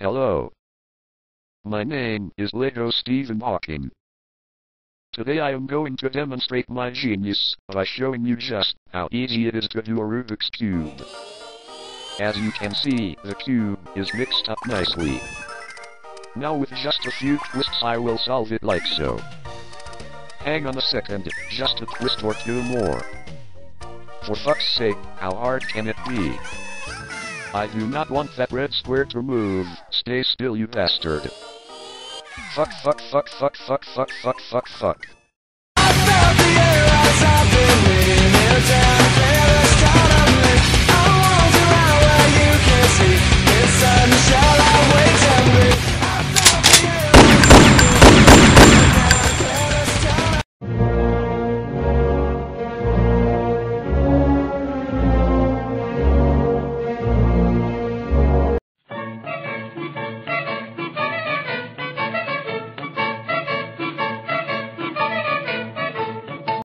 Hello. My name is Lego Stephen Hawking. Today I am going to demonstrate my genius by showing you just how easy it is to do a Rubik's Cube. As you can see, the cube is mixed up nicely. Now with just a few twists I will solve it like so. Hang on a second, just a twist or two more. For fuck's sake, how hard can it be? I do not want that red square to move. Stay still, you bastard. Fuck. I felt the air as I've been laying here down. There is kind of me. I wonder how well you can see inside the shallow.